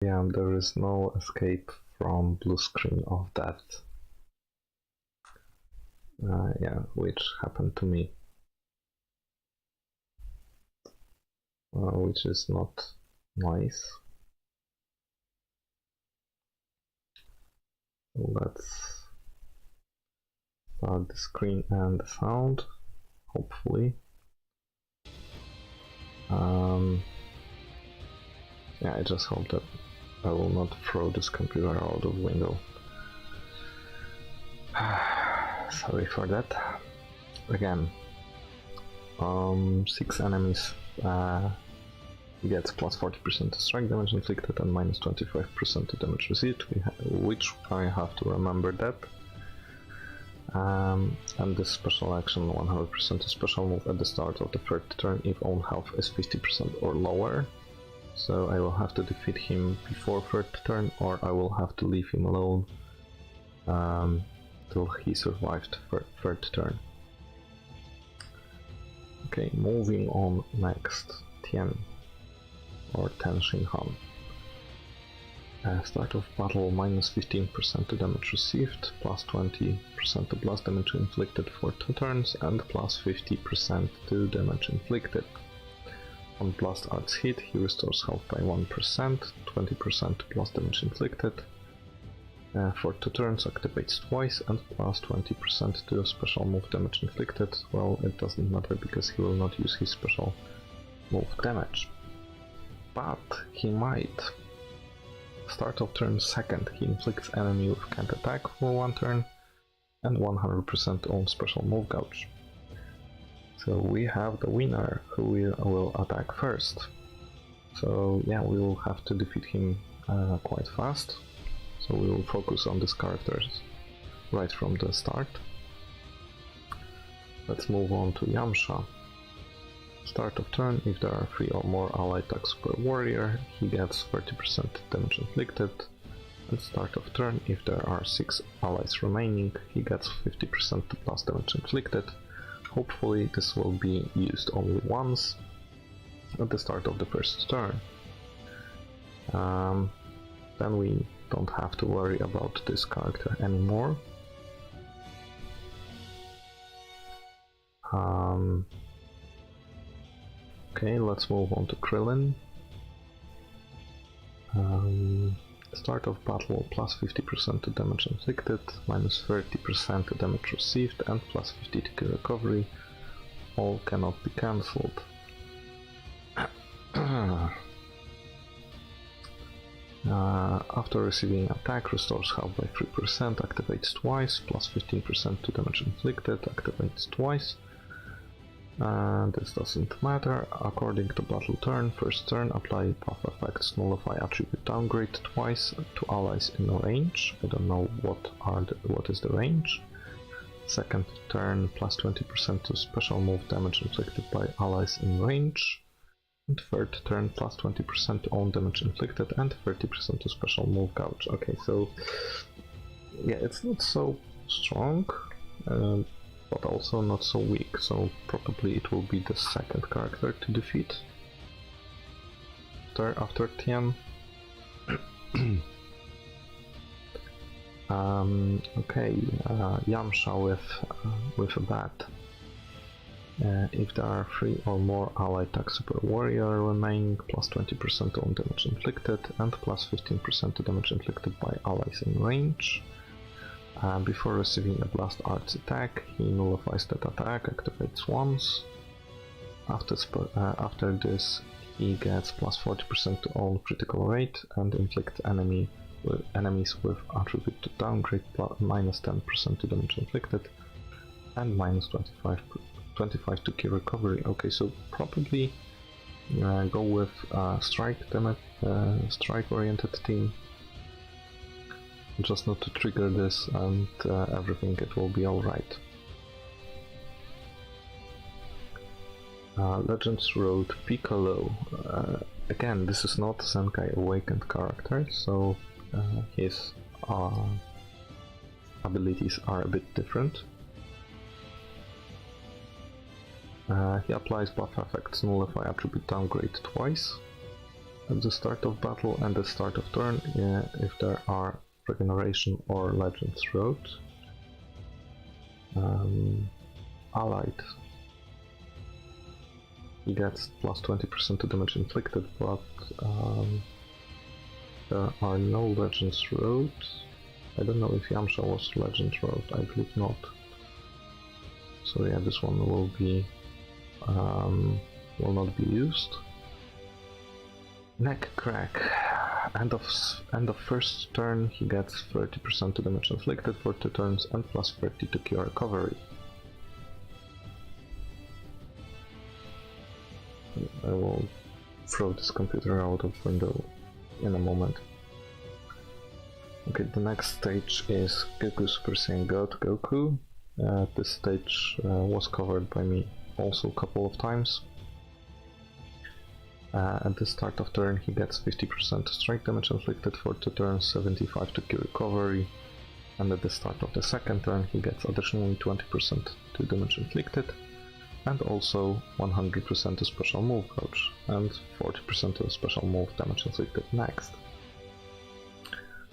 Yeah, there is no escape from blue screen of that. Yeah, which happened to me. Which is not nice. Let's start the screen and the sound, hopefully. Yeah, I just hope that I will not throw this computer out of window. Sorry for that. Again, 6 enemies gets plus 40% strike damage inflicted and minus 25% to damage received, which I have to remember that. And this special action 100% a special move at the start of the third turn if own health is 50% or lower. So I will have to defeat him before third turn, or I will have to leave him alone till he survived third turn. Okay, moving on next. Tian or Ten Shinhan. Start of battle minus 15% to damage received, plus 20% to blast damage inflicted for 2 turns, and plus 50% to damage inflicted. On blast arts hit, he restores health by 1%, 20% to blast damage inflicted. For 2 turns activates twice, and plus 20% to special move damage inflicted. Well, it doesn't matter because he will not use his special move damage. But he might. Start of turn second, he inflicts enemy with can't attack for 1 turn, and 100% on special move gouge. So we have the winner, who will attack first. So yeah, we will have to defeat him quite fast. So we will focus on these characters right from the start. Let's move on to Yamcha. Start of turn, if there are 3 or more allied attacks per warrior, he gets 30% damage inflicted. And start of turn, if there are 6 allies remaining, he gets 50% plus damage inflicted. Hopefully this will be used only once at the start of the first turn. Then we don't have to worry about this character anymore. Okay, let's move on to Krillin. Start of battle plus 50% to damage inflicted, minus 30% to damage received, and plus 50 to recovery. All cannot be cancelled. After receiving attack, restores health by 3%, activates twice, plus 15% to damage inflicted, activates twice. This doesn't matter. According to battle turn, first turn, apply buff effects, nullify attribute downgrade twice to allies in range. I don't know what is the range. Second turn, plus 20% to special move damage inflicted by allies in range. And third turn, plus 20% to own damage inflicted and 30% to special move gouge. Okay, so yeah, it's not so strong, but also not so weak, so probably it will be the second character to defeat after Tian. Okay, Yamcha with a bat. If there are 3 or more allied attacks per warrior remaining, plus 20% on damage inflicted and plus 15% to damage inflicted by allies in range. Before receiving a blast arts attack, he nullifies that attack, activates once. After this, he gets plus 40% to own critical rate and inflict enemies with attribute to downgrade, minus 10% to damage inflicted, and minus 25 to key recovery. Okay, so probably go with strike-oriented team. Just not to trigger this, and everything it will be alright. Legends Road Piccolo. Again, this is not Zenkai Awakened character, so his abilities are a bit different. He applies buff effects, nullify attribute downgrade twice. at the start of battle and the start of turn if there are regeneration or legend throat. Allied. He gets plus 20% to damage inflicted, but there are no legends road. I don't know if Yamcha was legend road, I believe not. So yeah, this one will be will not be used. Neck crack. End of first turn he gets 30% to damage inflicted for 2 turns and plus 30 to cure recovery. I will throw this computer out of window in a moment. Okay, the next stage is Goku Super Saiyan God Goku. This stage was covered by me also a couple of times. At the start of turn he gets 50% to strike damage inflicted for 2 turns, 75 to cure recovery, and at the start of the second turn he gets additionally 20% to damage inflicted, and also 100% to special move dodge, and 40% to special move damage inflicted next.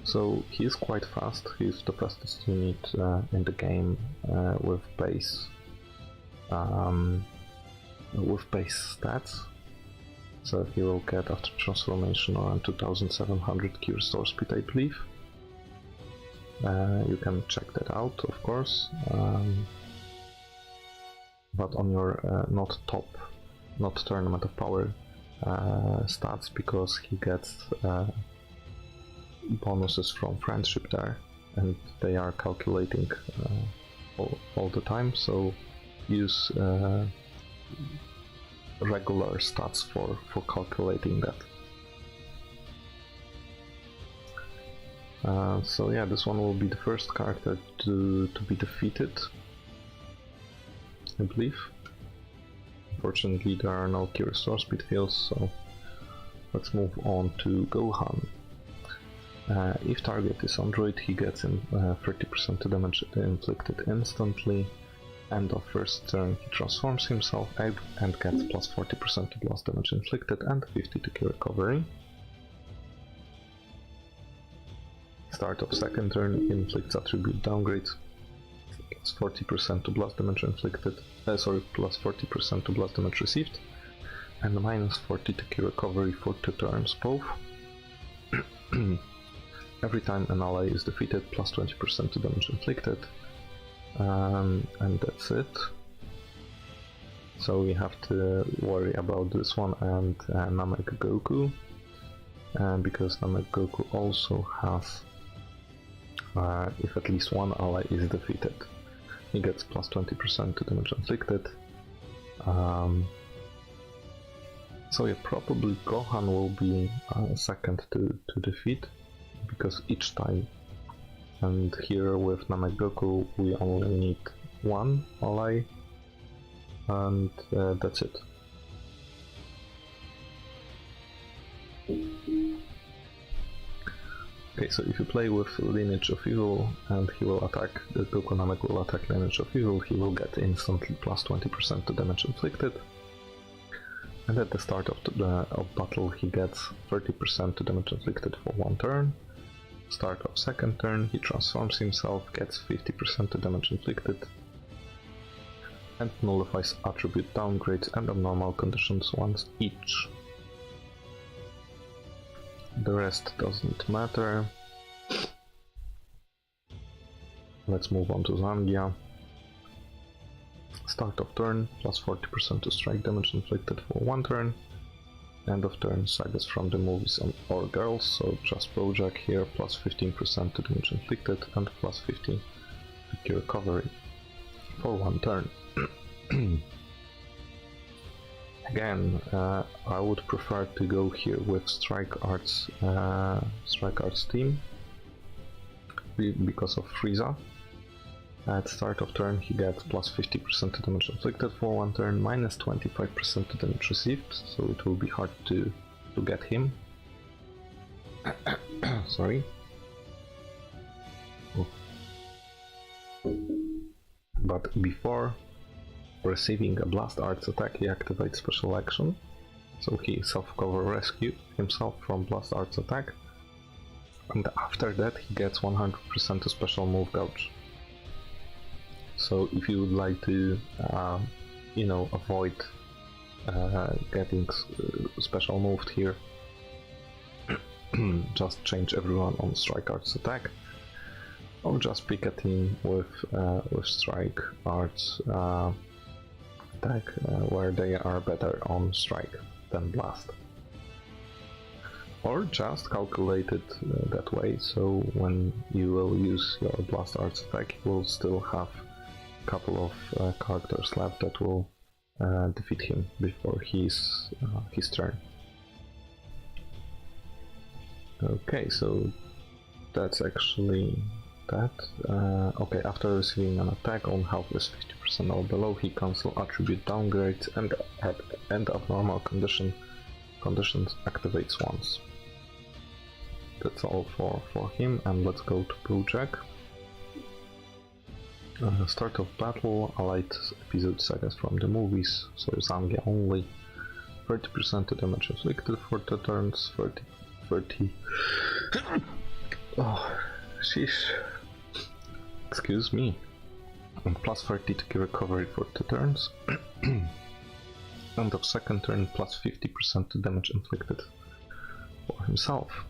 So he is quite fast, he is the fastest unit in the game with base stats. So he will get after transformation around 2700 Q restore speed, I believe. You can check that out, of course. But on your not tournament of power stats, because he gets bonuses from friendship there, and they are calculating all the time. So use regular stats for calculating that. So yeah, this one will be the first character to be defeated, I believe. Unfortunately there are no Q restore speed fields, so let's move on to Gohan. If target is Android, he gets 30% to damage inflicted instantly. End of first turn he transforms himself and gets plus 40% to blast damage inflicted and 50 to Q recovery. Start of second turn he inflicts attribute downgrade, plus 40% to blast damage inflicted, plus 40% to blast damage received, and minus 40 to Q recovery for 2 turns both. Every time an ally is defeated, plus 20% to damage inflicted. And that's it. So we have to worry about this one and Namek Goku, because Namek Goku also has, if at least one ally is defeated, he gets plus 20% to damage inflicted. So yeah, probably Gohan will be second to defeat, because each time. And here with Namek Goku we only need one ally, and that's it. Okay, so if you play with Lineage of Evil and he will attack, the Goku Namek will attack Lineage of Evil, he will get instantly plus 20% to damage inflicted. And at the start of battle he gets 30% to damage inflicted for 1 turn. Start of second turn, he transforms himself, gets 50% to damage inflicted, and nullifies attribute downgrades and abnormal conditions once each. The rest doesn't matter. Let's move on to Zangia. Start of turn, plus 40% to strike damage inflicted for 1 turn. End of turn, sagas from the movies or girls, so just Bojack here, plus 15% to damage inflicted and plus 15 to cure recovery for 1 turn. Again, I would prefer to go here with Strike Arts team because of Frieza. At start of turn he gets plus 50% to damage inflicted for 1 turn, minus 25% to damage received, so it will be hard to get him. Sorry. Oh. But before receiving a Blast Arts attack he activates special action, So he self-cover rescued himself from Blast Art's attack, and after that he gets 100% to special move gouge. So if you would like to, avoid getting special moved here, just change everyone on Strike Art's attack, or just pick a team with Strike Art's attack where they are better on Strike than Blast. Or just calculate it that way, so when you will use your Blast Art's attack, you will still have a couple of characters left that will defeat him before his turn. Okay, so that's actually that. Okay, after receiving an attack on health is 50% or below, he cancels attribute downgrades and at end of normal conditions activates once. That's all for him, and let's go to Bojack. Start of battle, allied episodes I guess from the movies, so Zangia only. 30% to damage inflicted for 2 turns, 30. Oh, sheesh. Excuse me. And plus 30 to recovery for 2 turns. End of second turn, plus 50% to damage inflicted for himself.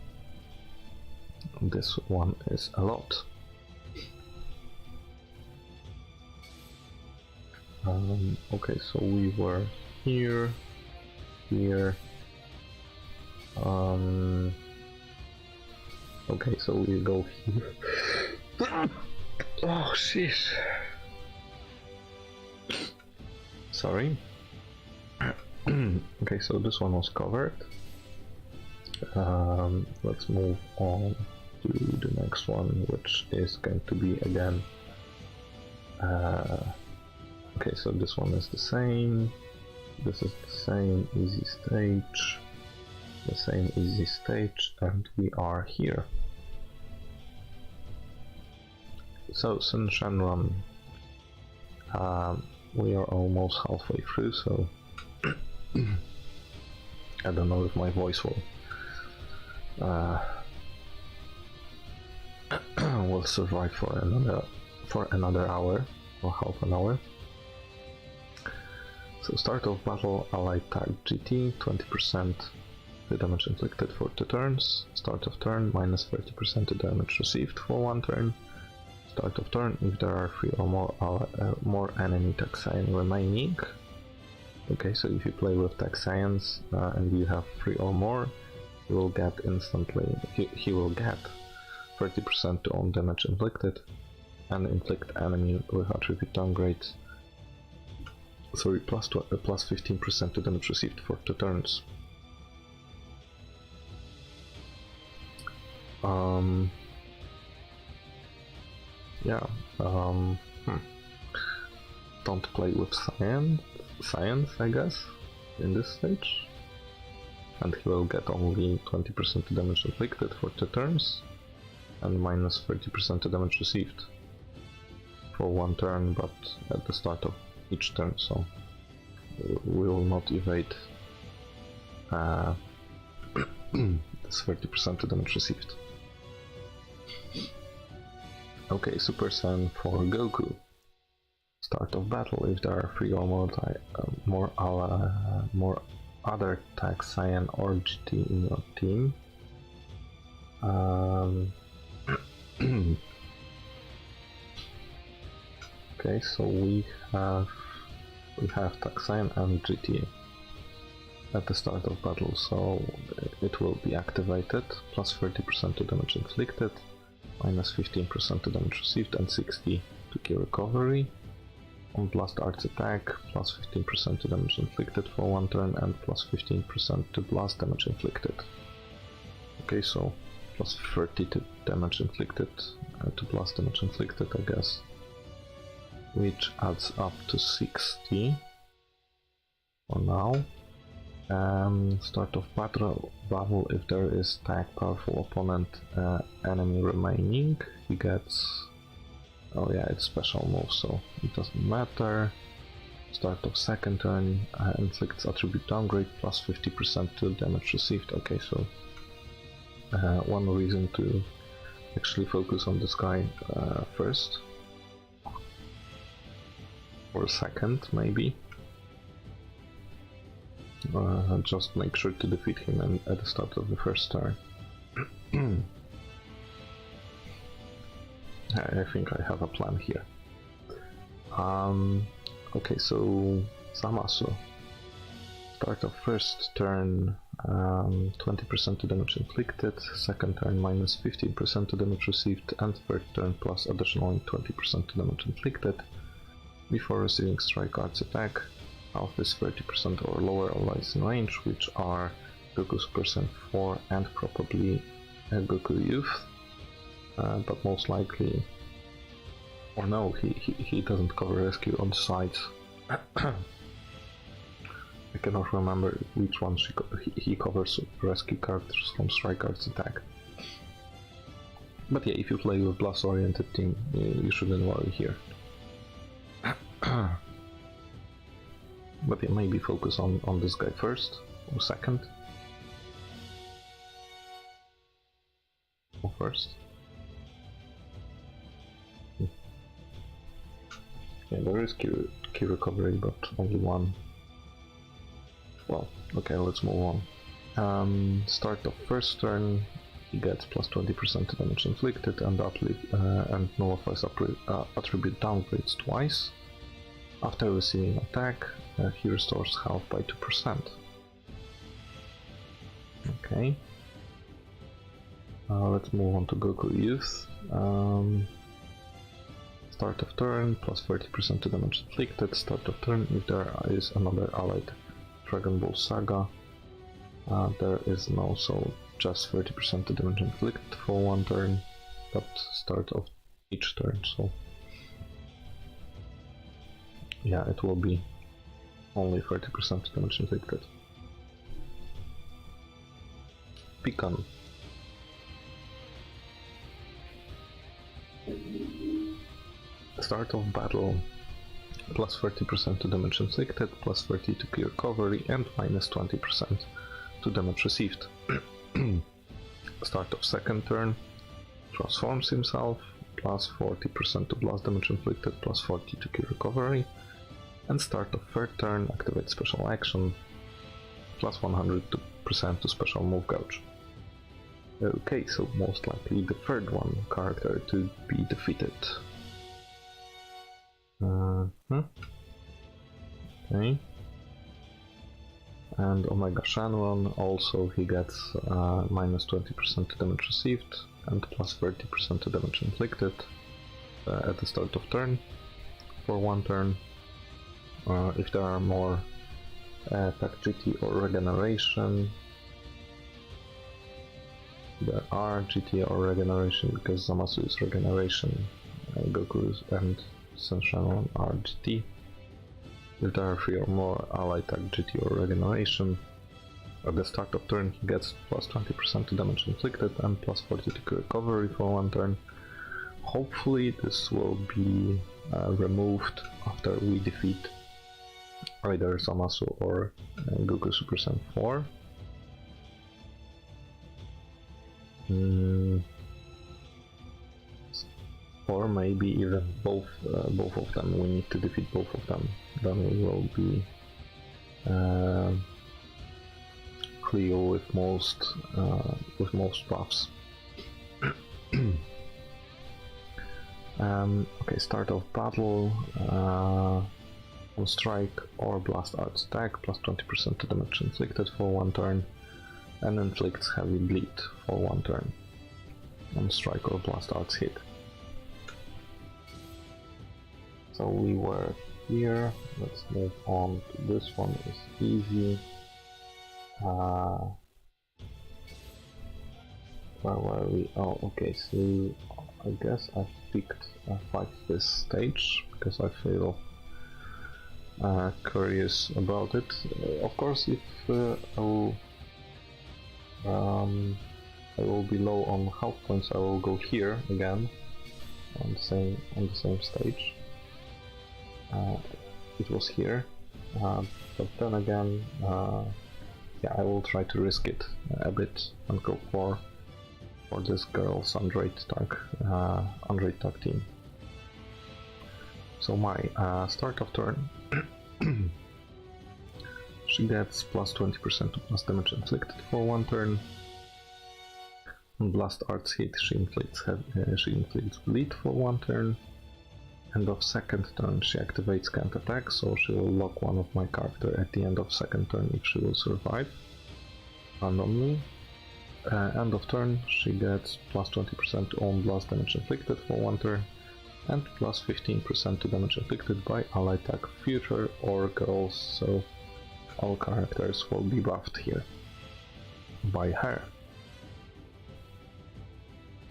This one is a lot. Okay, so we were here. Okay, so we go here. Oh, sheesh. Sorry. Okay, so this one was covered. Let's move on to the next one, which is going to be again. Okay, so this one is the same. This is the same easy stage. The same easy stage, and we are here. So Sun Shenron, we are almost halfway through, so I don't know if my voice will will survive for another hour or half an hour. So start of battle, allied tag GT, 20% to damage inflicted for 2 turns. Start of turn, minus 30% to damage received for 1 turn. Start of turn, if there are 3 or more enemy Taxian remaining. Okay, so if you play with Taxians and you have 3 or more, you will get instantly, he will get 30% to own damage inflicted and inflict enemy with attribute downgrade. Sorry, plus 15% to damage received for 2 turns. Don't play with science, I guess, in this stage. And he will get only 20% to damage inflicted for 2 turns, and minus 30% to damage received for 1 turn, but at the start of each turn, so we will not evade this 30% to damage received. Okay, Super Saiyan for Goku. Start of battle, if there are 3 or more other Tag Saiyan or GT in your team. Okay, so we have Tag Saiyan and GT at the start of battle, so it will be activated, plus 30% to damage inflicted, minus 15% to damage received, and 60 to key recovery. On Blast Art's attack, plus 15% to damage inflicted for 1 turn, and plus 15% to blast damage inflicted. Okay, so plus 30 to damage inflicted, to blast damage inflicted, I guess, which adds up to 60 for now. Start of battle, if there is tag powerful opponent enemy remaining, he gets, oh yeah, it's special move, so it doesn't matter. Start of second turn, inflicts attribute downgrade plus 50% to damage received. Okay, so one reason to actually focus on this guy first. Or second, maybe. Just make sure to defeat him at the start of the first turn. I think I have a plan here. Okay, so Zamasu. Start of first turn, 20% to damage inflicted, second turn minus 15% to damage received, and third turn plus additional 20% to damage inflicted. Before receiving strike arts attack, health is 30% or lower allies in range, which are Goku Super Saiyan 4 and probably Goku Youth, but most likely, or no, he doesn't cover rescue on the sides. I cannot remember which ones he covers rescue characters from strike arts attack. But yeah, if you play with blast oriented team, you shouldn't worry here. But yeah, maybe focus on this guy first, or second. Or first. Yeah, there is key recovery, but only one. Well, okay, let's move on. Start of first turn, he gets plus 20% to damage inflicted and nullifies attribute downgrades twice. After receiving attack, he restores health by 2%. Okay. Let's move on to Goku Youth. Start of turn, plus 30% to damage inflicted. Start of turn, if there is another allied Dragon Ball Saga, there is no, so just 30% to damage inflicted for one turn, but start of each turn, so yeah, it will be only 30% damage inflicted. Pecan. Start of battle, plus 30% to damage inflicted, plus 30 to key recovery, and minus 20% to damage received. Start of second turn, transforms himself, plus 40% to blast damage inflicted, plus 40 to key recovery, and start of third turn, activate special action, plus 100% to special move gouge. Okay, so most likely the third one character to be defeated. Okay. And Omega Shenron, also he gets minus 20% to damage received and plus 30% to damage inflicted at the start of turn for one turn. If there are more attack GT or regeneration, there are GT or regeneration because Zamasu is regeneration, Goku and Shenron are GT. If there are 3 or more allied attack GT or regeneration, at the start of turn he gets plus 20% to damage inflicted and plus 40 to recovery for one turn. Hopefully this will be removed after we defeat either Zamasu or Goku Super Saiyan 4. Or maybe even both of them. We need to defeat both of them. Then we will be clear with most buffs. Okay, start of battle. On strike or blast arts attack, plus 20% to damage inflicted for one turn, and inflicts heavy bleed for one turn. On strike or blast arts hit. So we were here, let's move on to this one, is easy. Where were we? Oh, okay, so I guess I picked fight this stage, because I feel curious about it. Of course, if I will be low on health points, I will go here again, on the same stage. it was here, but then again, yeah, I will try to risk it a bit and go for this girl's Android tag team. So my start of turn, she gets plus 20% to blast damage inflicted for one turn. On blast arts hit, she inflicts bleed for one turn. End of second turn, she activates can't attack, so she will lock one of my character at the end of second turn if she will survive randomly. End of turn, she gets plus 20% on blast damage inflicted for one turn, and plus 15% to damage inflicted by ally tag future or girls, so all characters will be buffed here by her.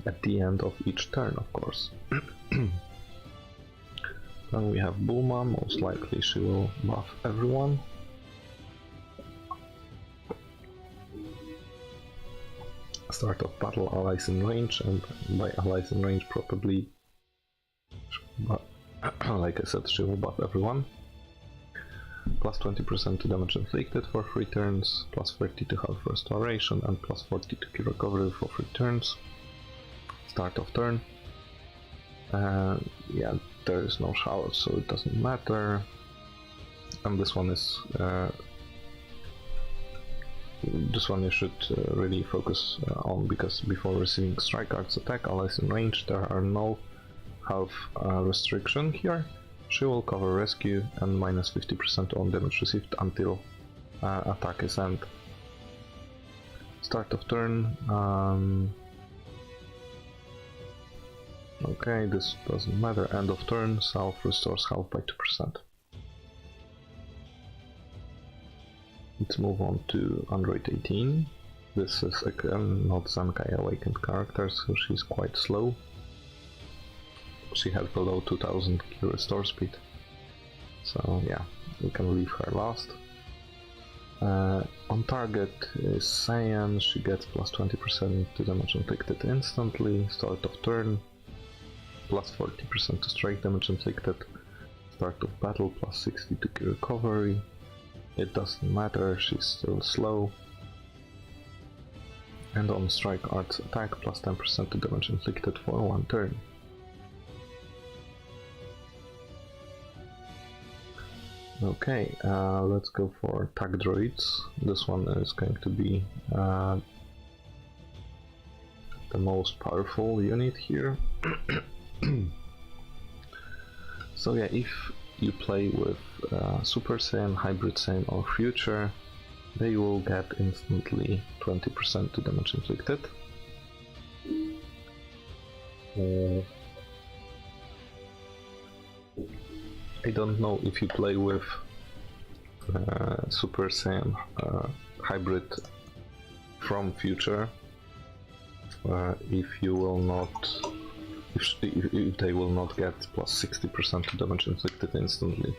At the end of each turn, of course. Then we have Bulma, most likely she will buff everyone. Start of battle, allies in range, and by allies in range probably, but like I said, she will buff everyone. Plus 20% to damage inflicted for 3 turns, plus 30 to health restoration, and plus 40 to key recovery for 3 turns. Start of turn. Yeah, there is no shower, so it doesn't matter. And this one is this one you should really focus on, because before receiving strike arts attack allies in range, there are no health restriction here. She will cover rescue and minus 50% on damage received until attack is end. Start of turn. Okay, this doesn't matter. End of turn, self restores health by 2%. Let's move on to Android 18. This is again not Zenkai awakened character, so she's quite slow. She has below 2000 key restore speed. So yeah, we can leave her last. On target is Saiyan, she gets plus 20% to damage inflicted instantly. Start of turn, plus 40% to strike damage inflicted. Start of battle, plus 60 to key recovery. It doesn't matter, she's still slow. And on strike arts attack, plus 10% to damage inflicted for one turn. Okay, let's go for tag droids. This one is going to be the most powerful unit here. So yeah, if you play with Super Saiyan, Hybrid Saiyan or Future, they will get instantly 20% to damage inflicted. I don't know if you play with Super Saiyan Hybrid from Future, if you will not, if they will not get plus 60% to damage inflicted instantly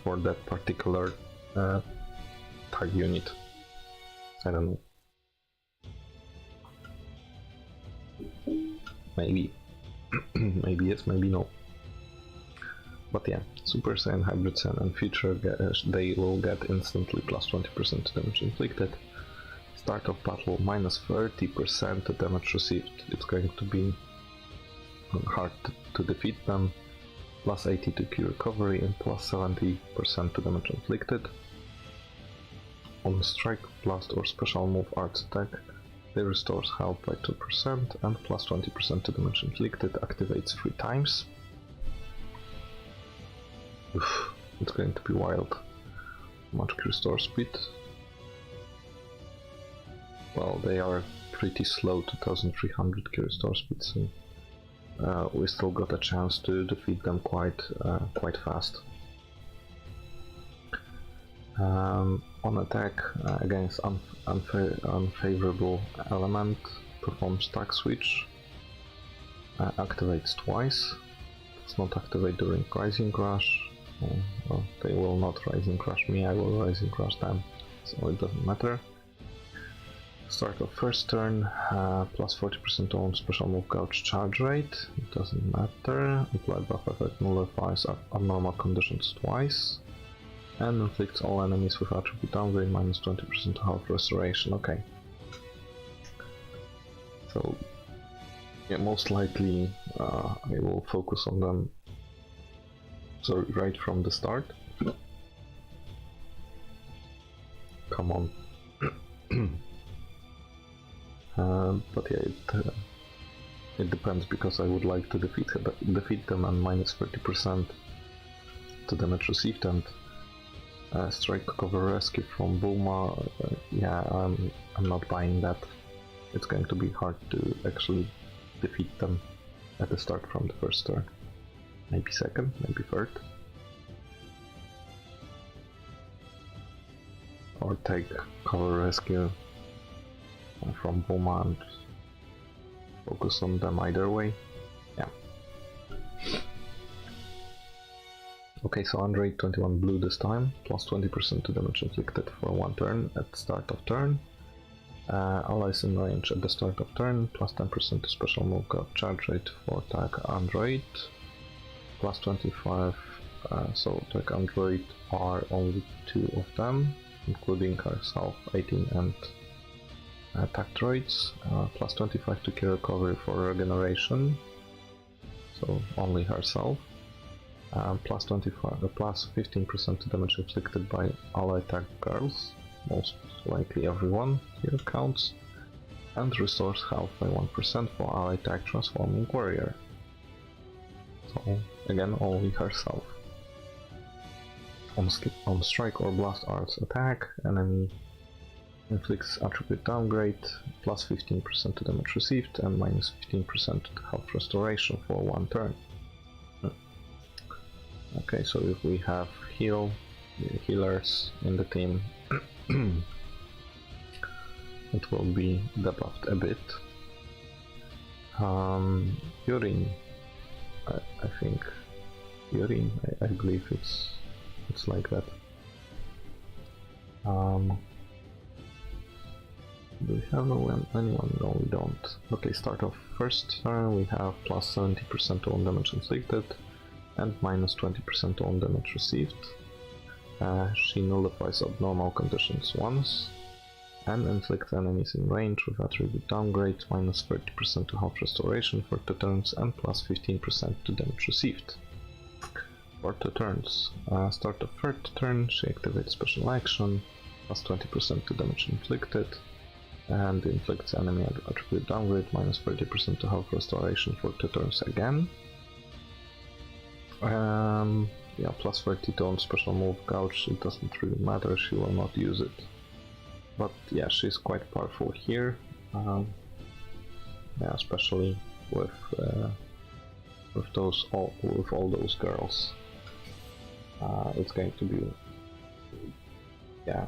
for that particular tag unit. I don't know. Maybe. Maybe yes, maybe no. But yeah, Super Saiyan, Hybrid Saiyan and Future, they will get instantly plus 20% to damage inflicted. Start of battle, minus 30% to damage received. It's going to be hard to defeat them. Plus 80 to key recovery and plus 70% to damage inflicted. On strike, blast or special move arts attack, they restores health by 2% and plus 20% to damage inflicted, activates 3 times. Oof, it's going to be wild. Much restore speed. Well, they are pretty slow, 2300 key restore speed, so we still got a chance to defeat them quite fast. On attack against unfavorable element, performs tag switch, activates twice. Does not activate during Rising Crush. Well, they will not Rising Crush me, I will Rising Crush them, so it doesn't matter. Start of first turn, plus 40% on special move gouge charge rate, it doesn't matter. Applied buff effect nullifies abnormal conditions twice. and inflicts all enemies with attribute downgrade minus 20% health restoration. Okay. So, yeah, most likely I will focus on them right from the start. Come on. But yeah, it depends, because I would like to defeat them and minus 30% to damage received, and strike, cover, rescue from Bulma. Yeah, I'm not buying that. It's going to be hard to actually defeat them at the start from the first turn. Maybe second, maybe third. Or take cover, rescue from Bulma and focus on them either way. Yeah. Okay, so Android 21 blue this time, plus 20% to damage inflicted for one turn at start of turn. Allies in range at the start of turn, plus 10% to special move charge rate for tag Android, plus 25, so tag Android are only 2 of them, including herself, 18 and tag droids, plus 25 to key recovery for regeneration, so only herself, plus 15% to damage inflicted by ally tag girls, most likely everyone here counts, and restores health by 1% for ally tag transforming warrior. So again, only herself. On strike or blast arts attack, enemy inflicts attribute downgrade, plus 15% to damage received and minus 15% to health restoration for one turn. Okay, so if we have healers in the team, it will be debuffed a bit. Yurin, I think Yurin, I believe it's like that. Do we have anyone? No, we don't. Okay, start of first turn we have plus 70% on damage inflicted and minus 20% on damage received. She nullifies abnormal conditions once and inflicts enemies in range with attribute downgrade, minus 30% to health restoration for 2 turns and plus 15% to damage received. For 2 turns. Start of third turn, she activates special action, plus 20% to damage inflicted, and inflicts enemy attribute downgrade, minus 30% to health restoration for 2 turns again. Yeah, plus 32 on special move gouge, it doesn't really matter, she will not use it. But yeah, she's quite powerful here, yeah, especially with all those girls. It's going to be, yeah,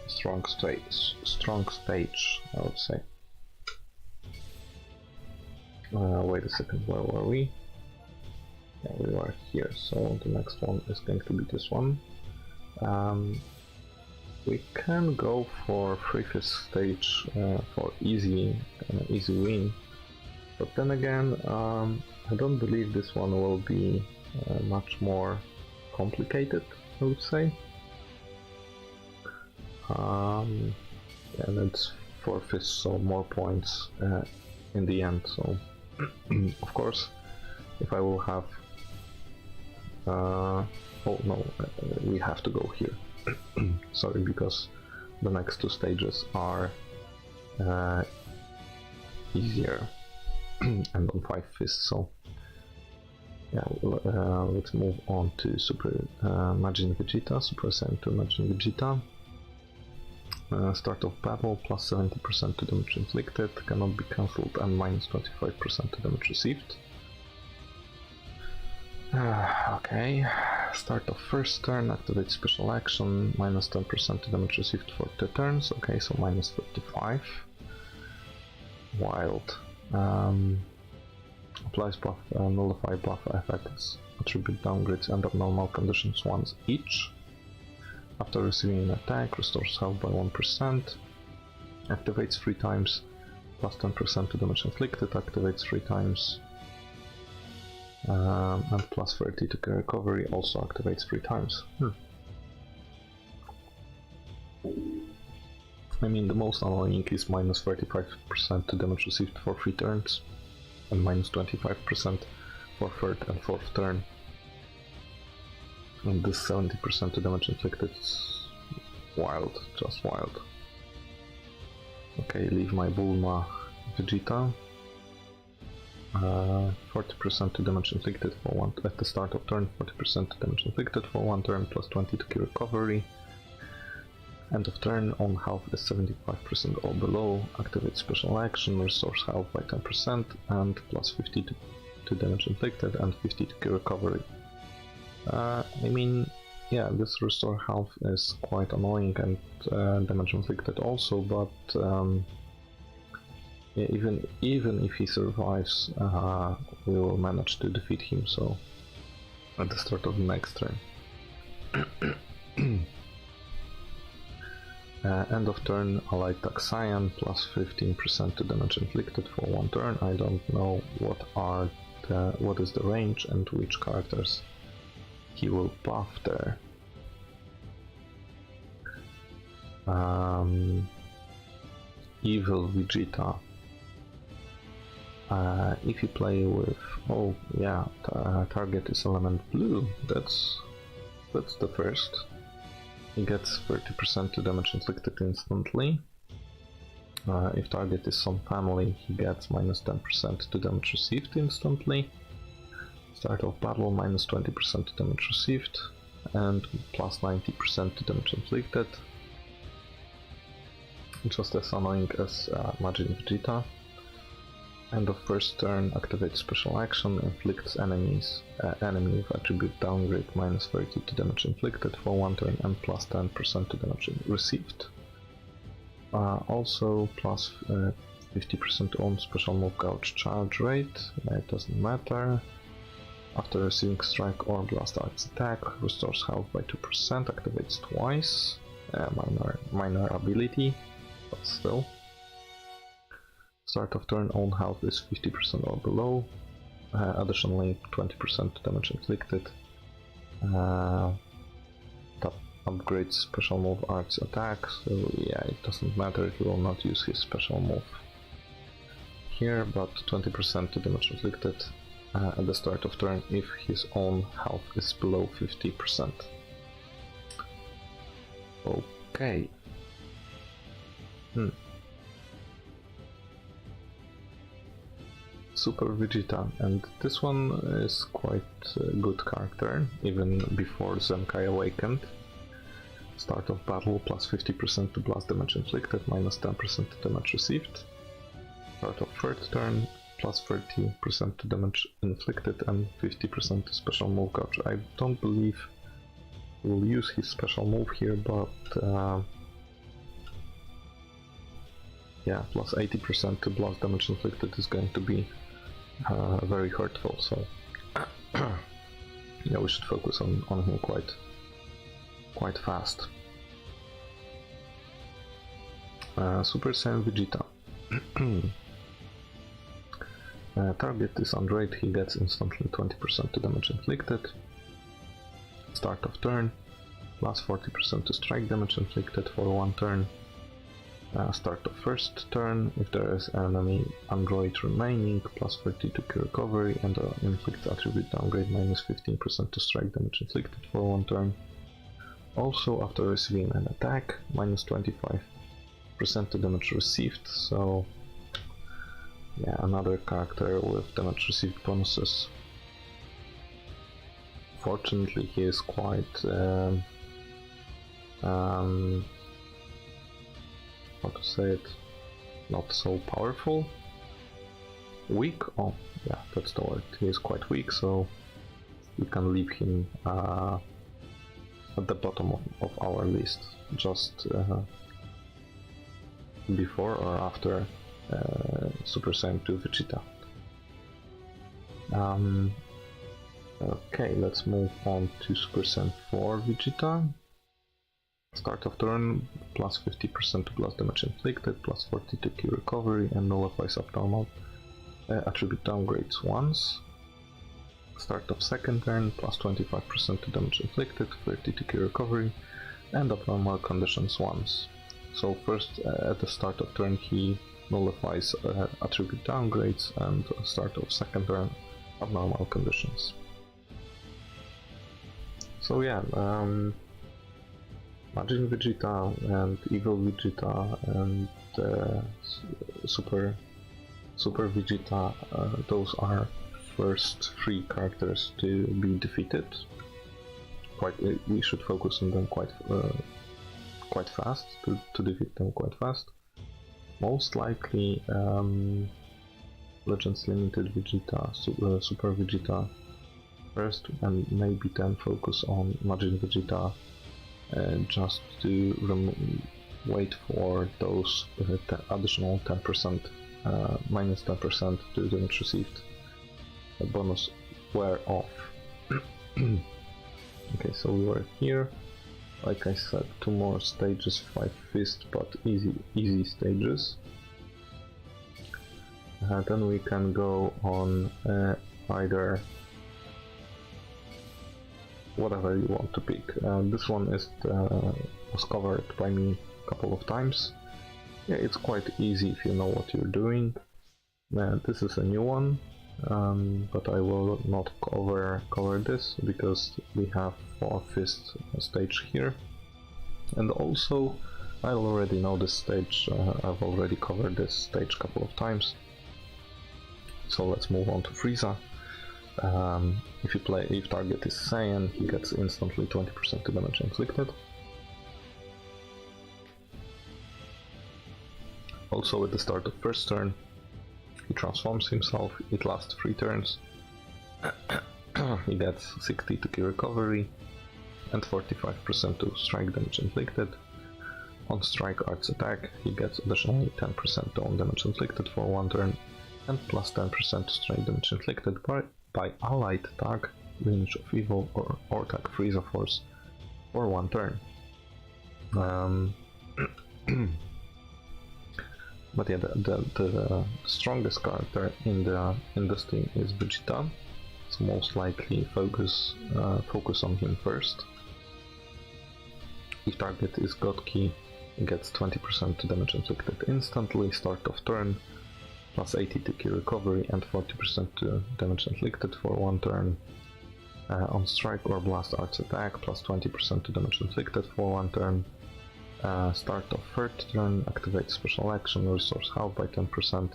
strong stage, I would say. Wait a second, where were we? Yeah, we are here, so the next one is going to be this one. We can go for 3-5th stage for easy win, but then again, I don't believe this one will be much more complicated, I would say. And it's 4/5, so more points in the end. So, of course, if I will have, oh no, we have to go here. Sorry, because the next 2 stages are easier and on 5/5. So, yeah, let's move on to Super Majin Vegeta, Super Saiyan 2 Majin Vegeta. Start of battle, plus 70% to damage inflicted, cannot be cancelled, and minus 25% to damage received. Okay, start of first turn, activate special action, minus 10% to damage received for 2 turns, okay, so minus 55. Wild. Applies buff, nullify buff effects, attribute downgrades and abnormal conditions once each. After receiving an attack, restores health by 1%, activates 3 times, plus 10% to damage inflicted, activates 3 times, and plus 30 to recovery also activates 3 times. I mean, the most annoying is minus 35% to damage received for 3 turns, and minus 25% for 3rd and 4th turn. And this 70% to damage inflicted is wild, just wild. Okay, leave my Bulma Vegeta. 40% to damage inflicted for 1 at the start of turn, 40% to damage inflicted for 1 turn, plus 20 to recovery. End of turn, on health is 75% or below, activate special action, restores health by 10%, and plus 50 to damage inflicted and 50 to recovery. I mean, yeah, this restore health is quite annoying and damage inflicted also, but yeah, even if he survives, we will manage to defeat him, so at the start of the next turn. End of turn, Allied attack Cyan, plus 15% to damage inflicted for 1 turn. I don't know what is the range and which characters he will buff there. Evil Vegeta. If you play with, oh yeah, target is element blue, that's the first. He gets 30% to damage inflicted instantly. If target is some family, he gets minus 10% to damage received instantly. Start of battle, minus 20% to damage received, and plus 90% to damage inflicted. Just as annoying as Majin Vegeta. End of first turn, activate special action, inflicts enemy with attribute downgrade, minus 30 to damage inflicted for 1 turn and plus 10% to damage received. Also plus 50% on special move gouge charge rate, it doesn't matter. After receiving strike or blast arts attack, restores health by 2%, activates twice, minor ability, but still. Start of turn, own health is 50% or below, additionally 20% damage inflicted. That upgrades special move arts attack, so yeah, it doesn't matter, he will not use his special move here, but 20% to damage inflicted at the start of turn if his own health is below 50%. Okay. Super Vegeta, and this one is quite a good character, even before Zenkai awakened. Start of battle, plus 50% to blast damage inflicted, minus 10% to damage received. Start of third turn, plus 30% to damage inflicted and 50% to special move gouge. I don't believe he will use his special move here, but yeah, plus 80% to blast damage inflicted is going to be very hurtful, so yeah, we should focus on him quite fast. Super Saiyan Vegeta. Target is Android, he gets instantly 20% to damage inflicted. Start of turn, plus 40% to strike damage inflicted for 1 turn. Start of first turn, if there is enemy android remaining, plus 30 to recovery, and inflict attribute downgrade, minus 15% to strike damage inflicted for 1 turn. Also, after receiving an attack, minus 25% to damage received, so yeah, another character with damage received bonuses. Fortunately, he is quite how to say it, not so powerful. Weak? Oh, yeah, that's the word. He is quite weak, so we can leave him at the bottom of our list, just before or after Super Saiyan 2 Vegeta. Okay, let's move on to Super Saiyan 4 Vegeta. Start of turn, plus 50% to blast damage inflicted, plus 40 to Ki recovery, and nullifies abnormal attribute downgrades once. Start of second turn, plus 25% to damage inflicted, 30 to key recovery, and abnormal conditions once. So first, at the start of turn, he nullifies attribute downgrades, and start of second turn, abnormal conditions. So yeah, Magic Vegeta and Evil Vegeta and Super Vegeta, those are first 3 characters to be defeated. We should focus on them quite fast, to defeat them quite fast. Most likely Legends Limited Vegeta, Super Vegeta first, and maybe then focus on Magic Vegeta just to wait for those additional 10%, minus 10% to damage received bonus wear off. Okay, so we were here. Like I said, 2 more stages, 5 fist, but easy stages. Then we can go on either whatever you want to pick. This one was covered by me a couple of times. Yeah, it's quite easy if you know what you're doing. This is a new one, but I will not cover this because we have 4 fist stage here. And also, I already know this stage. I've already covered this stage a couple of times. So let's move on to Frieza. If target is Saiyan, he gets instantly 20% to damage inflicted. Also at the start of first turn, he transforms himself, it lasts 3 turns. He gets 60 to key recovery and 45% to strike damage inflicted. On strike arts attack, he gets additionally 10% on damage inflicted for 1 turn and plus 10% to strike damage inflicted by allied attack, lineage of evil, or attack Frieza Force for 1 turn. But yeah, the strongest character in this team is Vegeta, so most likely focus on him first. If target is God Key, he gets 20% to damage inflicted instantly, start of turn, plus 80 to key recovery and 40% to damage inflicted for 1 turn. On strike or blast arts attack, plus 20% to damage inflicted for 1 turn. Start of third turn, activate special action, restores health by 10%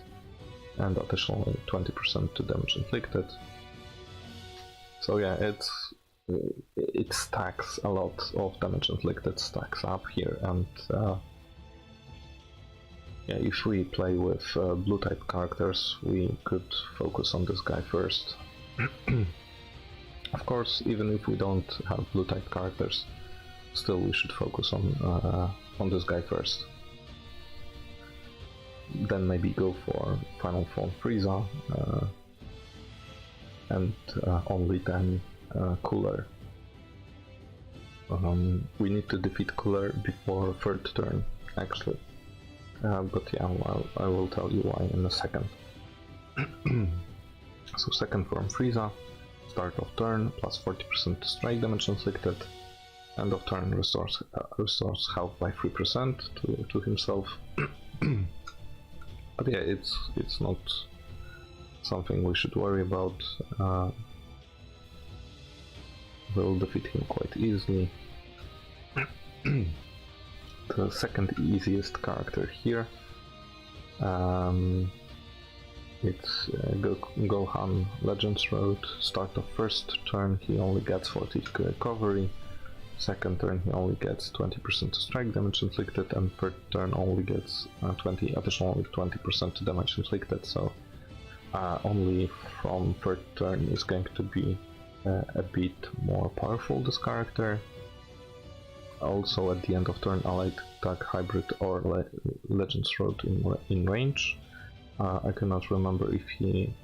and additionally 20% to damage inflicted. So yeah, it stacks a lot of damage inflicted, stacks up here, and yeah, if we play with blue type characters, we could focus on this guy first. Of course, even if we don't have blue type characters, still we should focus on this guy first. Then maybe go for Final Form Frieza, and only then Cooler. We need to defeat Cooler before third turn, actually. But yeah, I will tell you why in a second. So second form Frieza, start of turn, plus 40% to strike damage inflicted. End of turn restores health by 3% to himself. But yeah, it's not something we should worry about. We'll defeat him quite easily. The second easiest character here, it's Gohan Legends Road. Start of first turn, he only gets 40 recovery. Second turn, he only gets 20% to strike damage inflicted, and third turn only gets additional 20% to damage inflicted. So only from third turn is going to be a bit more powerful, this character. Also at the end of turn, allied attack, hybrid or Legends Road in range. I cannot remember if he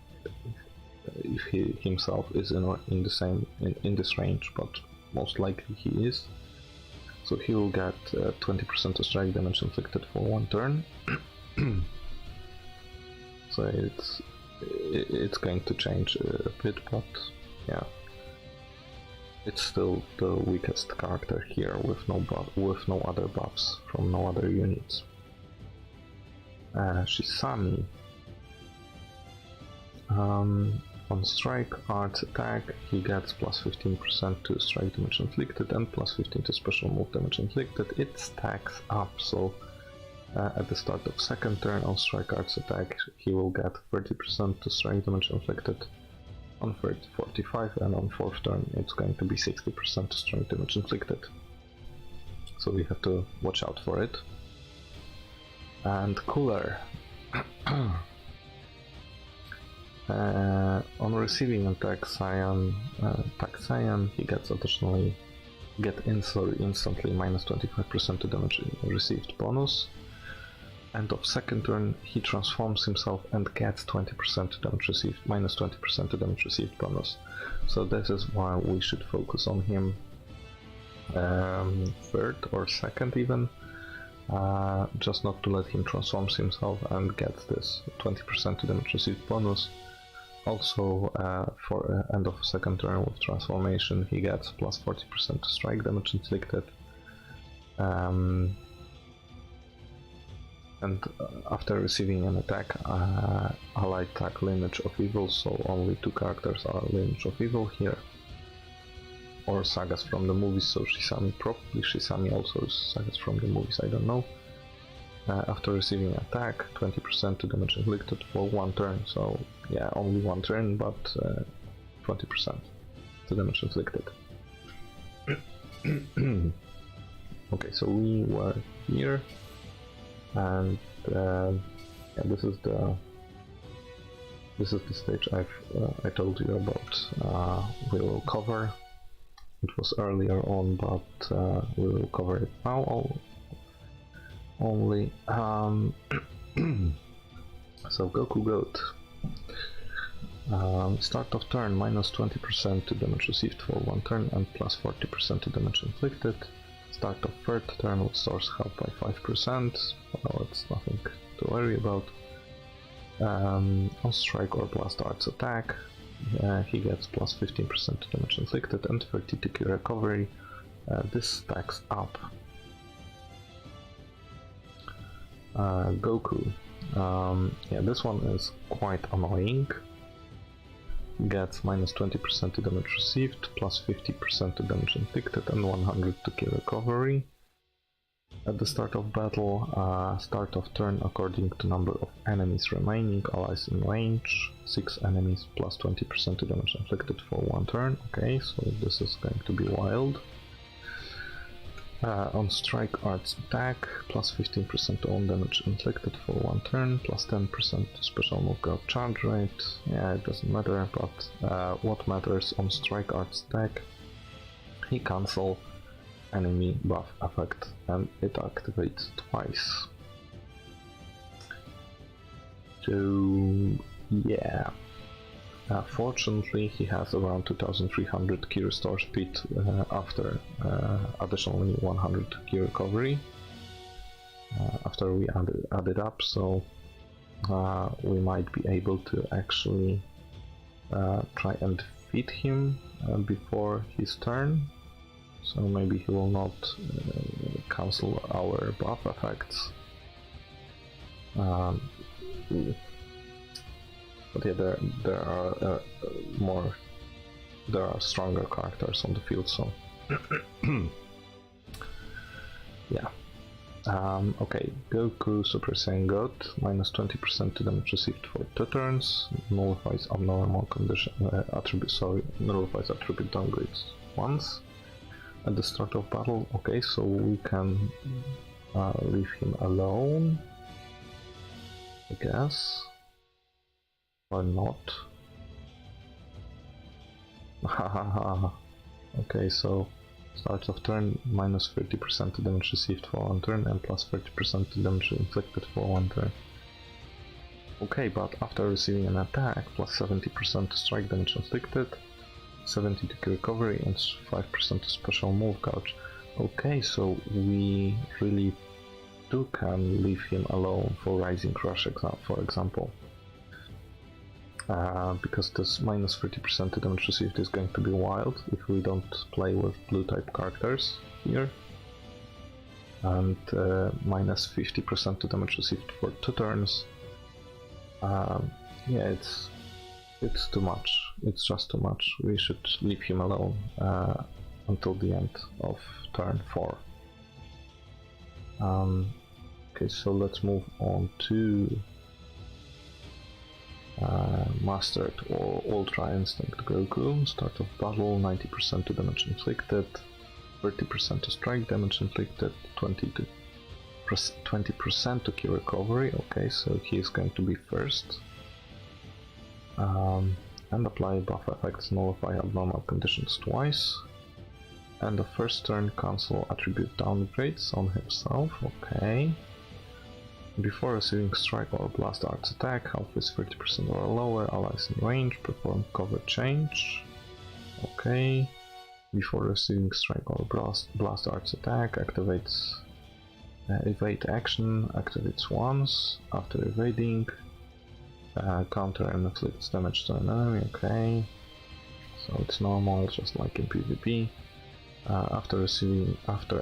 himself is in this range, but most likely he is. So he will get 20% to strike damage inflicted for 1 turn. So it's going to change a bit, but yeah, it's still the weakest character here with no other buffs from no other units. Shisami. On strike, arts, attack, he gets plus 15% to strike damage inflicted and plus 15 to special move damage inflicted. It stacks up, so at the start of second turn on strike, arts, attack, he will get 30% to strike damage inflicted, on third 45, and on fourth turn it's going to be 60% to strike damage inflicted. So we have to watch out for it. And Cooler. On receiving attack Cyan, he gets instantly minus 25% to damage received bonus. End of second turn, he transforms himself and gets 20% to damage received, minus 20% to damage received bonus. So this is why we should focus on him third or second even, just not to let him transform himself and get this 20% to damage received bonus. Also, for end of second turn with transformation, he gets plus 40% to strike damage inflicted. And after receiving an attack, allied attack Lineage of Evil, so only two characters are Lineage of Evil here. Or sagas from the movies, so Shisami, probably Shisami also is sagas from the movies, I don't know. After receiving an attack, 20% to damage inflicted for one turn, so yeah, only one turn, but 20% to damage inflicted. Okay, so we were here, and yeah, this is the stage I told you about. We will cover. It was earlier on, but we will cover it now. Only so Goku Goat. Start of turn, minus 20% to damage received for one turn and plus 40% to damage inflicted. Start of third turn with source health by 5%. Well, it's nothing to worry about. On strike or blast arts attack, he gets plus 15% to damage inflicted and 30 to Q recovery. This stacks up. Goku. Yeah, this one is quite annoying. Gets minus 20% to damage received, plus 50% to damage inflicted, and 100 to Q recovery. At the start of battle, start of turn according to number of enemies remaining, allies in range, 6 enemies plus 20% to damage inflicted for one turn. Okay, so this is going to be wild. On strike arts attack, plus 15% to all damage inflicted for one turn, plus 10% to special move guard charge rate. Yeah, it doesn't matter, but what matters on strike arts attack, he cancel enemy buff effect and it activates twice. So yeah, fortunately he has around 2300 key restore speed after additionally 100 key recovery after we add it up, so we might be able to actually try and defeat him before his turn. So maybe he will not cancel our buff effects. But yeah, there are stronger characters on the field, so yeah. Okay, Goku Super Saiyan God, minus 20% to damage received for 2 turns, nullifies abnormal condition nullifies attribute downgrades once. At the start of battle, okay, so we can leave him alone, I guess, or not. Okay, so start of turn, minus 30% to damage received for one turn and plus 30% to damage inflicted for one turn. Okay, but after receiving an attack, plus 70% to strike damage inflicted, 70 to recovery and 5% to special move gouge. Okay, so we really can leave him alone for Rising Crush, for example. because this minus 30% to damage received is going to be wild if we don't play with blue type characters here. And minus 50% to damage received for 2 turns. Yeah, it's too much. It's just too much. We should leave him alone until the end of turn 4. Okay, so let's move on to Mastered or Ultra Instinct Goku. Start of battle, 90% to damage inflicted, 30% to strike damage inflicted, 20% to key recovery. Okay, so he is going to be first. And apply buff effects, nullify abnormal conditions twice. And the first turn cancel attribute downgrades on himself. Okay. Before receiving strike or blast arts attack, health is 30% or lower, allies in range, perform cover change. Okay. Before receiving strike or blast arts attack, activates evade action, activates once. After evading, counter and inflicts damage to an enemy. Okay. So it's normal, just like in PvP. After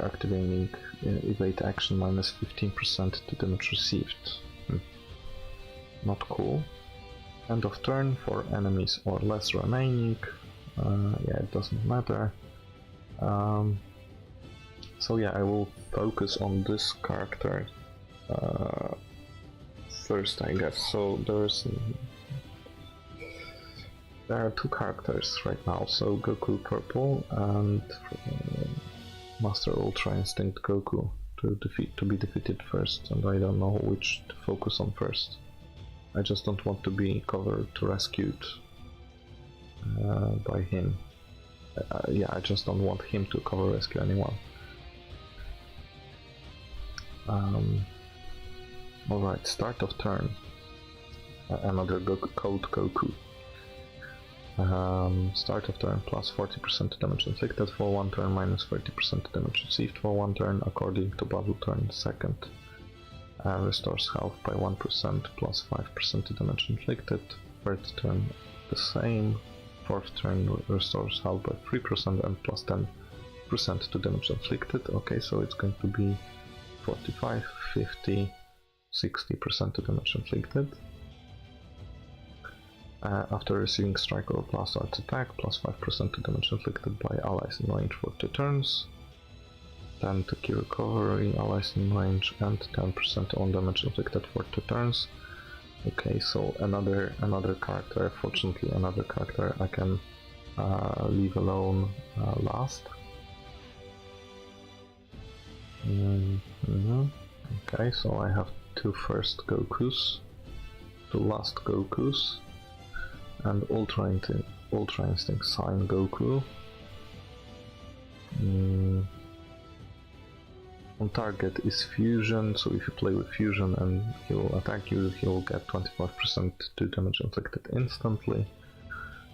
activating evade action, minus 15% to damage received. Not cool. End of turn for enemies or less remaining. Yeah, it doesn't matter. So yeah, I will focus on this character first, I guess. So there are 2 characters right now, so Goku Purple and Master Ultra Instinct Goku to be defeated first, and I don't know which to focus on first. I just don't want to be covered to rescued by him. Yeah, I just don't want him to cover rescue anyone. Alright, start of turn. Another code Goku. Start of turn, plus 40% to damage inflicted for 1 turn, minus 30% to damage received for 1 turn, according to battle turn second. Restores health by 1%, plus 5% to damage inflicted. Third turn the same. Fourth turn restores health by 3% and plus 10% to damage inflicted. Okay, so it's going to be 45, 50, 60% to damage inflicted. After receiving strike or blast arts attack, plus 5% to damage inflicted by allies in range for 2 turns. 10 to key recovery, allies in range, and 10% on damage inflicted for 2 turns. Okay, so another character, fortunately another character I can leave alone last. Okay, so I have 2 first Gokus, 2 last Gokus, and Ultra Instinct Sign Goku. On target is Fusion, so if you play with Fusion and he will attack you, he will get 25% to damage inflicted instantly.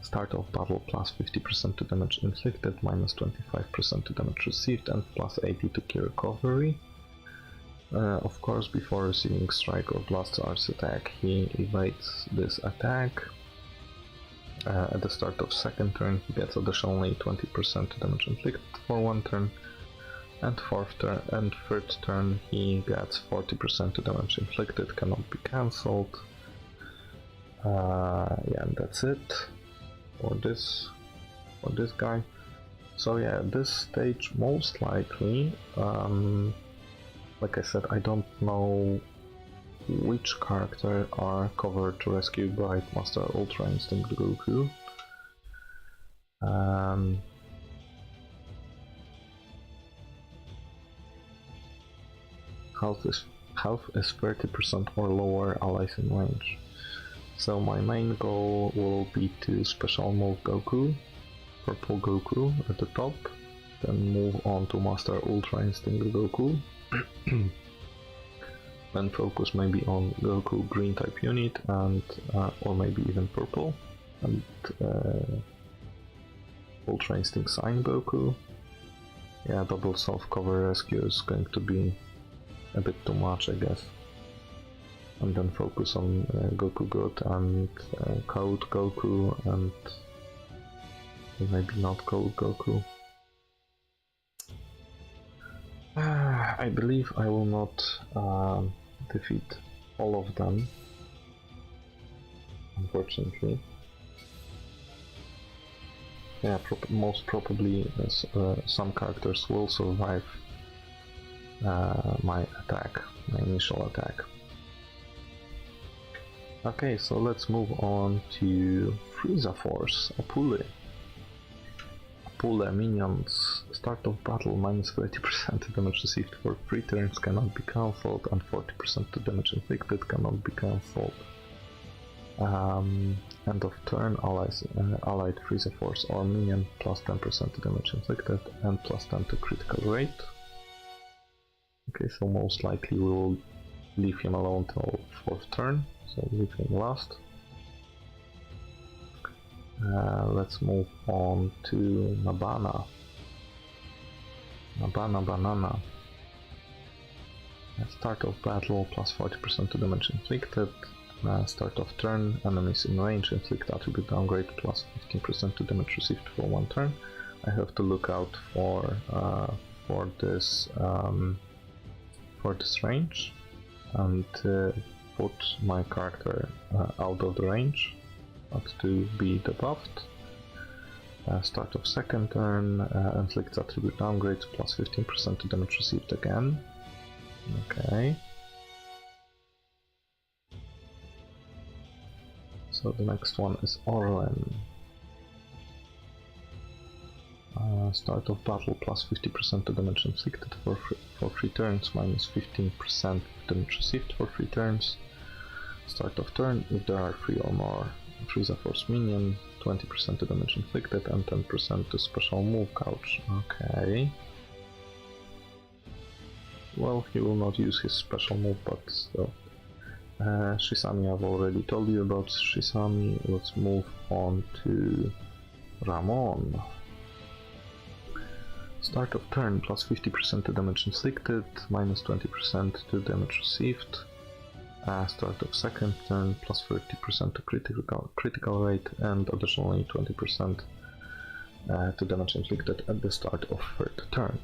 Start of battle, plus 50% to damage inflicted, minus 25% to damage received, and plus 80 to key recovery. Of course, before receiving strike or blast arts attack, he evades this attack. At the start of second turn, he gets additionally 20% to damage inflicted for 1 turn, and third turn he gets 40% to damage inflicted, cannot be cancelled. Yeah, and that's it for this guy. So yeah, this stage most likely, like I said, I don't know which character are covered to rescue by Master Ultra Instinct Goku. Health is 30% or lower, allies in range. So my main goal will be to special move Goku, Purple Goku at the top, then move on to Master Ultra Instinct Goku. Then focus maybe on Goku green type unit and or maybe even purple, and Ultra Instinct Sign Goku. Yeah, double self cover rescue is going to be a bit too much, I guess. and then focus on Goku God and Code Goku and maybe not Code Goku. I believe I will not defeat all of them, unfortunately. Yeah, most probably some characters will survive my attack, my initial attack. Okay, so let's move on to Frieza Force, Apule. Apule minions, start of battle minus 30% damage received for 3 turns cannot be cancelled, and 40% to damage inflicted cannot be cancelled. End of turn, allied Frieza Force or minion plus 10% to damage inflicted and plus 10 to critical rate. Okay, so most likely we will leave him alone till 4th turn, so leave him last. Let's move on to Nabana. Nabana Banana. Start of battle plus 40% to damage inflicted. Start of turn, enemies in range inflict attribute downgrade plus 15% to damage received for 1 turn. I have to look out for this range and put my character out of the range, not to be debuffed. Start of 2nd turn, inflicts attribute downgrade plus 15% to damage received again. Okay. So the next one is Orlen. Start of battle plus 50% to damage inflicted for 3 turns, minus 15% damage received for 3 turns. Start of turn, if there are 3 or more Frieza Force minion, 20% to damage inflicted and 10% to special move couch. Okay. Well, he will not use his special move, but still. Shisami, I've already told you about Shisami. Let's move on to Ramon. Start of turn, plus 50% to damage inflicted, minus 20% to damage received. Start of 2nd turn, plus 30% to critical rate, and additionally 20% to damage inflicted at the start of 3rd turn.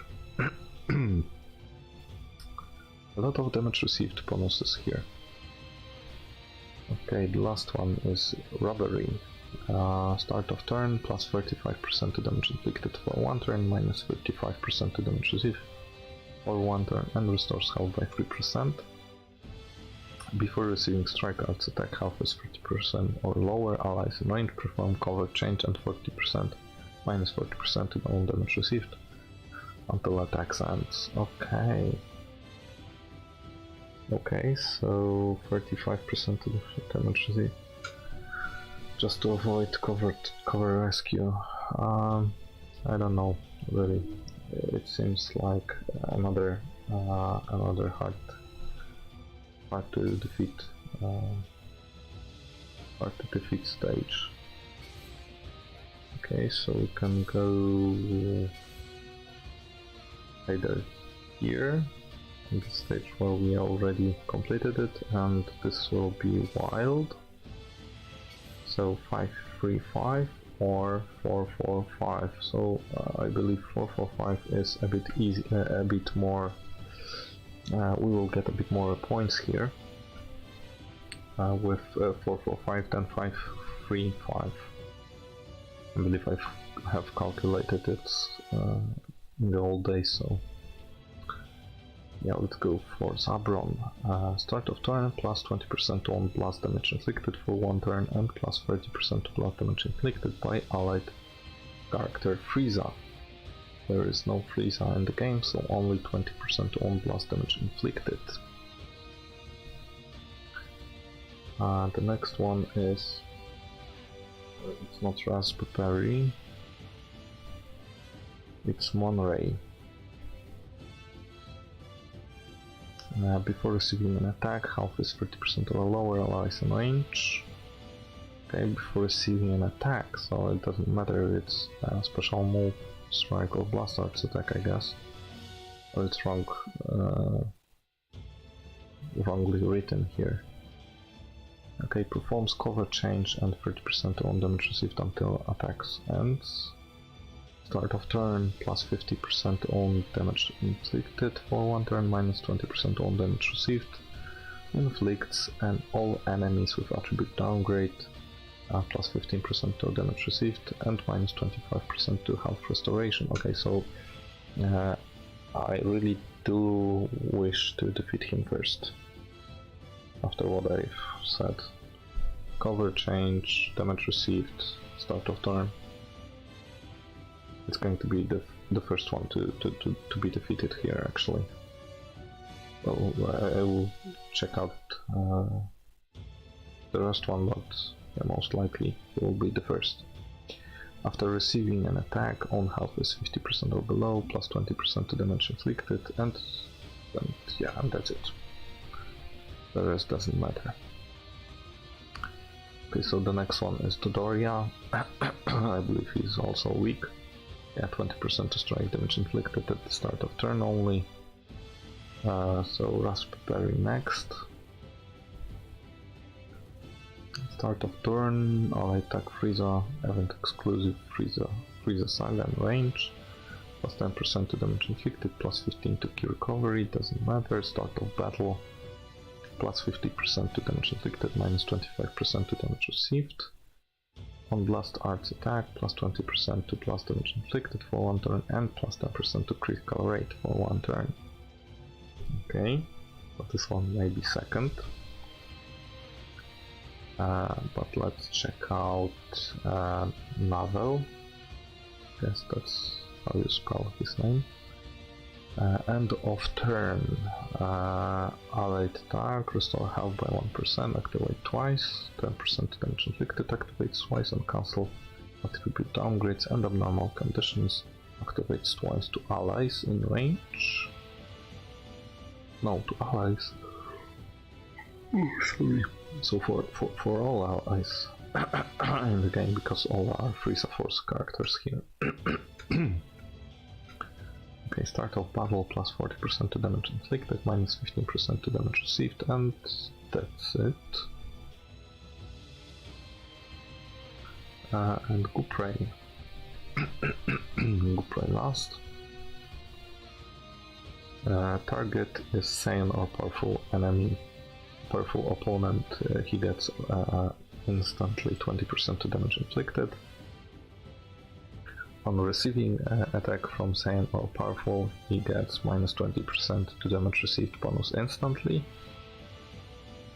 A lot of damage received bonuses here. Okay, the last one is Robbery. Start of turn, plus 35% to damage inflicted for 1 turn, minus 55% to damage received for 1 turn, and restores health by 3%. Before receiving strikeouts, attack health is 30% or lower, allies in range perform cover change and 40%, minus 40% to all damage received until attacks ends. Okay. Okay, so 35% to the damage received. Just to avoid cover rescue. I don't know, really. It seems like another hard to defeat stage. Okay, so we can go either here, in the stage where we already completed it, and this will be wild. So 5-3-5 or 4-4-5. So I believe 4-4-5 is a bit easy, a bit more. We will get a bit more points here with 4-4-5 than 5-3-5. I believe I have calculated it in the old days. So yeah, let's go for Zabron. Start of turn, plus 20% on blast damage inflicted for 1 turn and plus 30% blast damage inflicted by allied character Frieza. There is no Frieza in the game, so only 20% on blast damage inflicted. The next one is... it's not Raspberry, it's Monray. Before receiving an attack, health is 30% or lower, allies in range. Okay, before receiving an attack, so it doesn't matter if it's a special move, strike or blast arts attack, I guess. Or it's wrongly written here. Okay, performs cover change and 30% on damage received until attacks ends. Start of turn, plus 50% on damage inflicted for 1 turn, minus 20% on damage received. Inflicts and all enemies with attribute downgrade, plus 15% to damage received and minus 25% to health restoration. Okay, so I really do wish to defeat him first. After what I've said. Cover change, damage received, start of turn. It's going to be the first one to be defeated here, actually. So I will check out the rest one, but most likely it will be the first. After receiving an attack, on health is 50% or below, plus 20% to damage inflicted, and yeah, and that's it. The rest doesn't matter. Okay, so the next one is Dodoria. I believe he's also weak. Yeah, 20% to strike damage inflicted at the start of turn only. So Raspberry next. Start of turn, ally attack Frieza, event exclusive Frieza Saga and range. Plus 10% to damage inflicted, plus 15 to key recovery, doesn't matter. Start of battle, plus 50% to damage inflicted, minus 25% to damage received. On Blast Arts attack, plus 20% to blast damage inflicted for 1 turn, and plus 10% to critical rate for 1 turn. Okay, but this one may be second. But let's check out Navel. Yes, that's how you spell his name. End of turn. Allied attack, restore health by 1%, activate twice, 10% damage inflicted, activates twice and cancel attribute downgrades and abnormal conditions, activates twice to allies in range. No, to allies. Sorry. So for all allies in the game, because all are Frieza Force characters here. Okay, start of battle, plus 40% to damage inflicted, minus 15% to damage received, and that's it. And Gupray. Gupray last. Target is sane or powerful enemy. Powerful opponent, he gets instantly 20% to damage inflicted. On receiving attack from Saiyan or powerful, he gets minus 20% to damage received bonus instantly.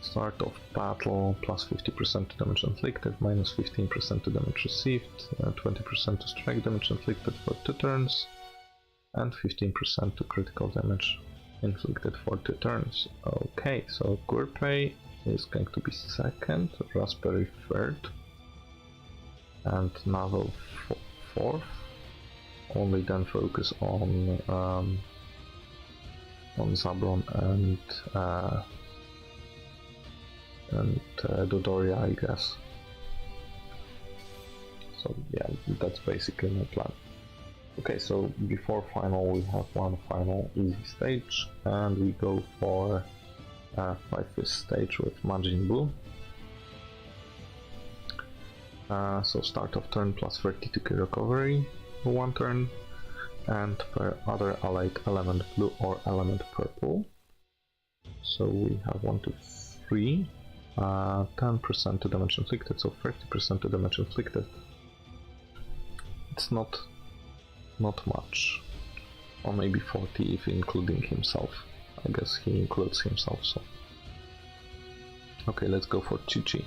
Start of battle, plus 50% to damage inflicted, minus 15% to damage received, 20% to strike damage inflicted for 2 turns, and 15% to critical damage inflicted for 2 turns. Okay, so Gurpei is going to be second, Raspberry third, and Navel fourth. Only then focus on Zabron and Dodoria, I guess. So yeah, that's basically my plan. Okay, so before final we have one final easy stage, and we go for 5th stage with Majin Buu. So start of turn, plus 30 to key recovery for 1 turn, and per other allied element blue or element purple. So we have 1, 2, 3, 10% to damage inflicted, so 30% to damage inflicted. It's not much, or maybe 40 if including himself. I guess he includes himself, so. Okay, let's go for Chi-Chi.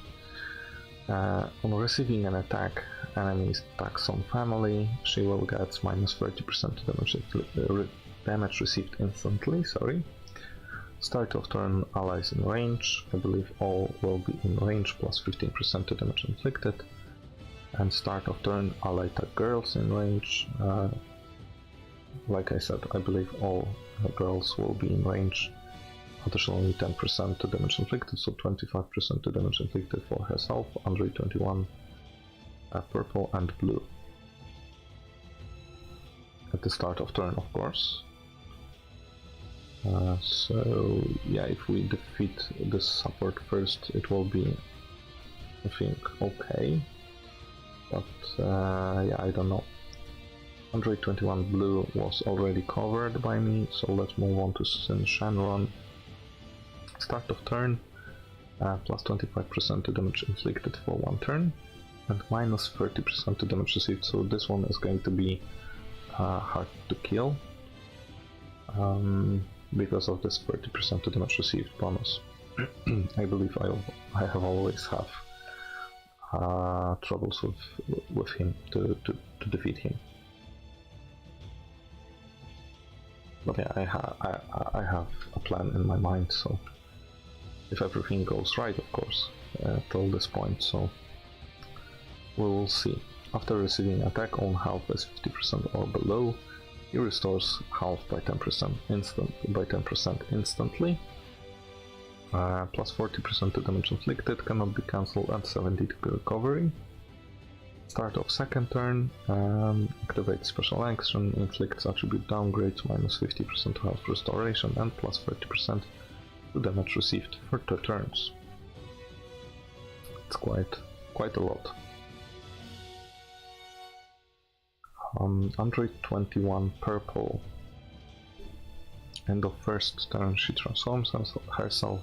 On receiving an attack, enemy attacks on family, she will get minus 30% to damage received instantly, sorry. Start of turn, allies in range, I believe all will be in range, plus 15% to damage inflicted. And start of turn, ally attack girls in range. Like I said, I believe all girls will be in range. Additionally 10% to damage inflicted, so 25% to damage inflicted for herself, Andre 21, purple and blue. At the start of turn, of course. So yeah, if we defeat the support first, it will be I think okay, but yeah, I don't know. Android 21 blue was already covered by me, so let's move on to Sin Shenron. Start of turn, plus 25% to damage inflicted for 1 turn, and minus 30% to damage received, so this one is going to be hard to kill, because of this 30% to damage received bonus. I believe I have always have troubles with him to defeat him. But yeah, I have a plan in my mind, so if everything goes right, of course, till this point, so we will see. After receiving attack on health is 50% or below, he restores health by 10% instantly. Plus 40% to damage inflicted, cannot be cancelled, and 70 to recovery. Start of second turn, activate special action, inflicts attribute downgrades, minus 50% to health restoration, and plus 30% to damage received for 2 turns. It's quite a lot. Android 21 purple. End of first turn she transforms herself,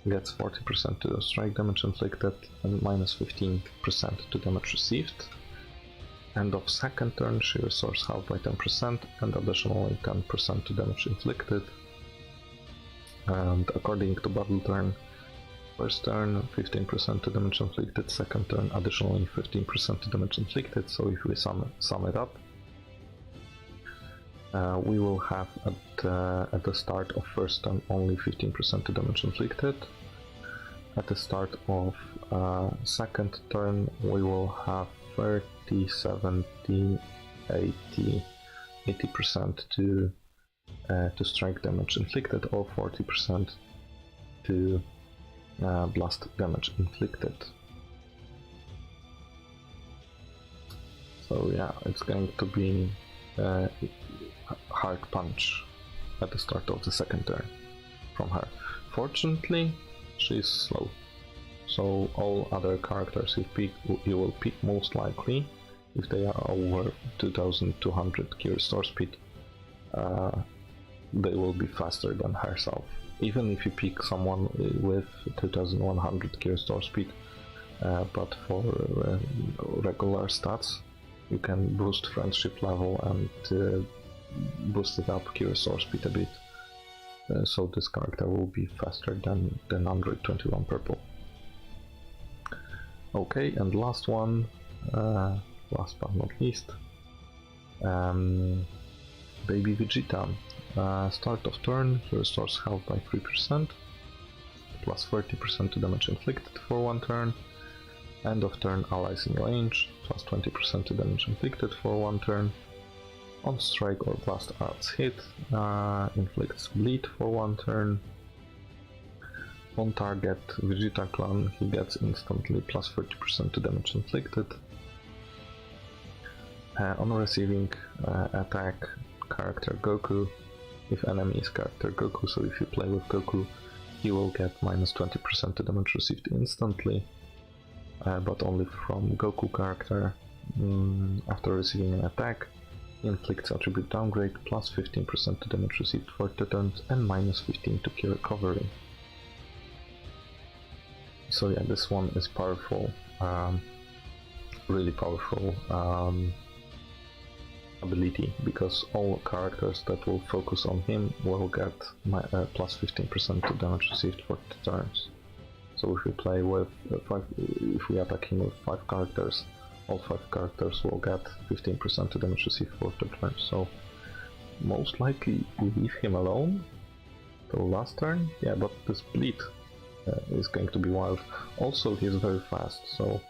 gets 40% to strike damage inflicted and minus 15% to damage received. End of second turn she restores health by 10% and additionally 10% to damage inflicted. And according to battle turn, first turn 15% to damage inflicted, second turn additionally 15% to damage inflicted, so if we sum it up, we will have at the start of first turn only 15% to damage inflicted. At the start of second turn we will have 30, 70, 80% to strike damage inflicted, or 40% to blast damage inflicted. So yeah, it's going to be hard punch at the start of the second turn from her. Fortunately, she's slow, so all other characters you will pick most likely, if they are over 2200 key restore speed, they will be faster than herself. Even if you pick someone with 2100 key restore speed, but for regular stats, you can boost friendship level and boost it up key restore speed a bit. So this character will be faster than Android 21 purple. Okay, and last one, last but not least, Baby Vegeta. Start of turn, he restores health by 3%, plus 30% to damage inflicted for 1 turn. End of turn, allies in range, plus 20% to damage inflicted for 1 turn. On strike or blast arts hit, inflicts bleed for 1 turn. On target Vegeta clan, he gets instantly plus 30% to damage inflicted. On receiving attack character Goku, if enemy is character Goku, so if you play with Goku, he will get minus 20% to damage received instantly, but only from Goku character. After receiving an attack, he inflicts attribute downgrade, plus 15% to damage received for 2 turns, and minus 15 to key recovery. So yeah, this one is powerful, really powerful ability, because all characters that will focus on him will get plus 15% to damage received for 2 turns. So if we play with if we attack him with 5 characters, all 5 characters will get 15% to damage received for 2 turns. So most likely we leave him alone till last turn. Yeah, but this bleed is going to be wild. Also, he's very fast, so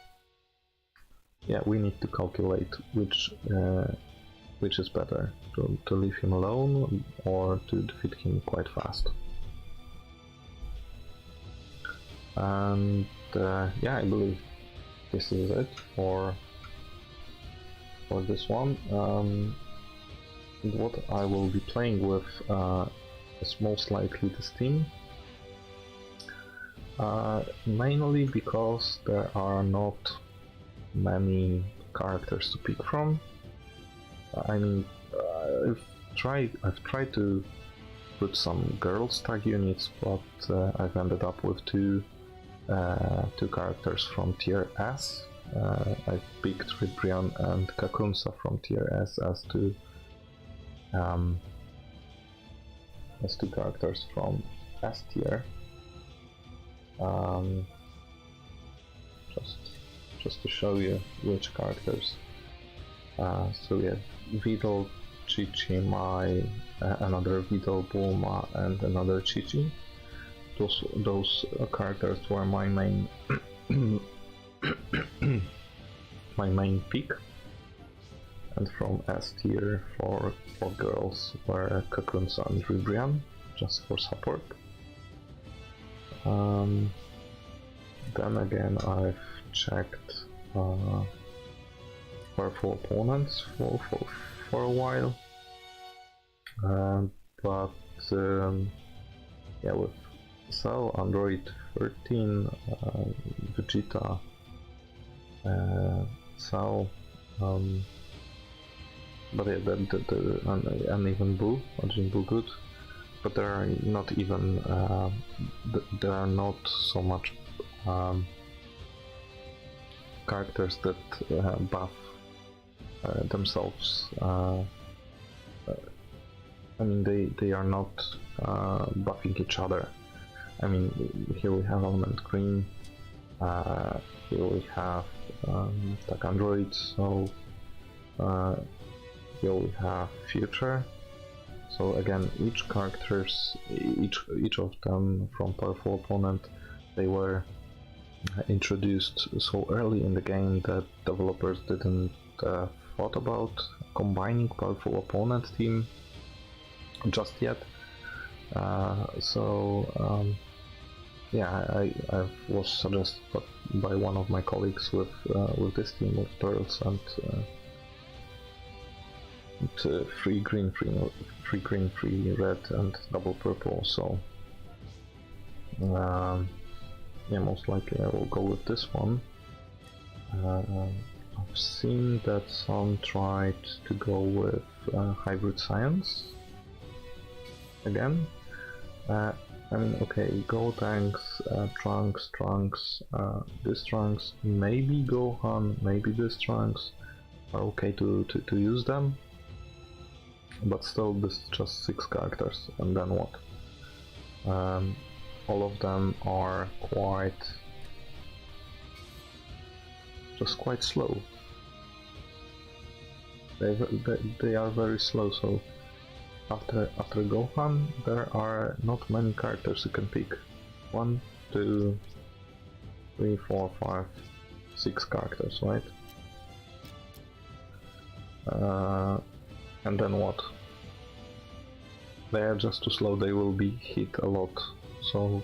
yeah, we need to calculate which is better, to leave him alone or to defeat him quite fast. And yeah, I believe this is it for this one. What I will be playing with is most likely this team. Mainly because there are not many characters to pick from. I mean, I've tried to put some girls tag units, but I've ended up with two characters from tier S. I picked Ribrian and Kakunsa from tier S as two characters from S tier. Just to show you which characters. So we have Vidal, Chichi, Mai, another Vidal, Bulma, and another Chichi. Those characters were my main my main pick. And from S tier for girls were Kakunsa and Ribrian, just for support. Then again, I've checked powerful opponents for a while, but yeah, with Cell, Android 13, Vegeta, Cell, but yeah, and even Buu, Majin Buu good, but there are not even there are not so much characters that buff themselves. I mean, they are not buffing each other. I mean, here we have Element Green, here we have Tag Android, so here we have Future. So again, each of them from powerful opponent, they were introduced so early in the game that developers didn't thought about combining powerful opponent team just yet. Yeah, I was suggested by one of my colleagues with this team of Turtles and free green, free red, and double purple. So yeah, most likely I will go with this one. I've seen that some tried to go with hybrid science again. I mean, okay, Gotenks, Trunks, this Trunks, maybe Gohan, maybe this Trunks are okay to use them, but still this is just 6 characters, and then what? All of them are quite slow. They are very slow, so after Gohan there are not many characters you can pick. 1, 2, 3, 4, 5, 6 characters, right? And then what? They are just too slow, they will be hit a lot, so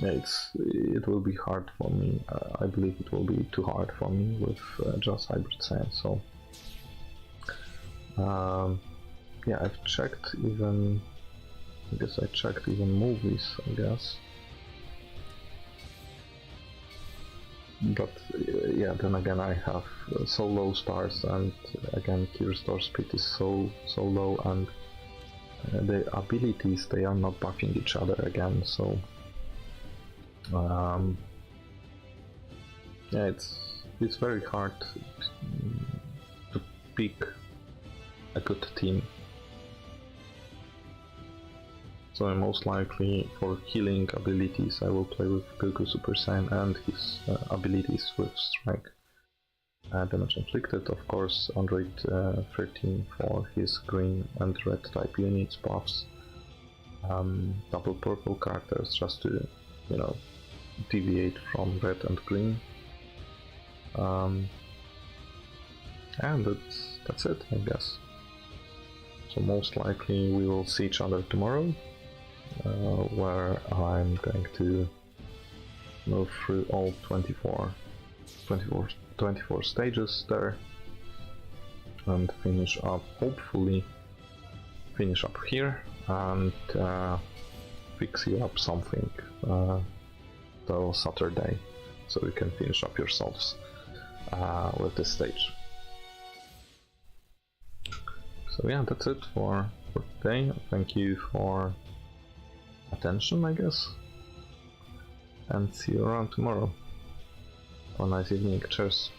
yeah, it will be hard for me. I believe it will be too hard for me with just hybrid science. So yeah, I've checked even. I guess I checked even movies. I guess, but yeah, then again I have so low stars, and again Cure Star speed is so low, and the abilities, they are not buffing each other again. So yeah, it's very hard to pick a good team. So most likely for healing abilities I will play with Goku Super Saiyan and his abilities with Strike. Damage inflicted, of course, Android 13 for his green and red type units buffs. Double purple characters just to, you know, deviate from red and green. And that's it, I guess. So most likely we will see each other tomorrow, where I'm going to move through all 24 stages there and finish up, hopefully finish up here, and fix you up something till Saturday, so you can finish up yourselves with this stage. So yeah, that's it for today. Thank you for attention, I guess, and see you around tomorrow. Have a nice evening. Cheers.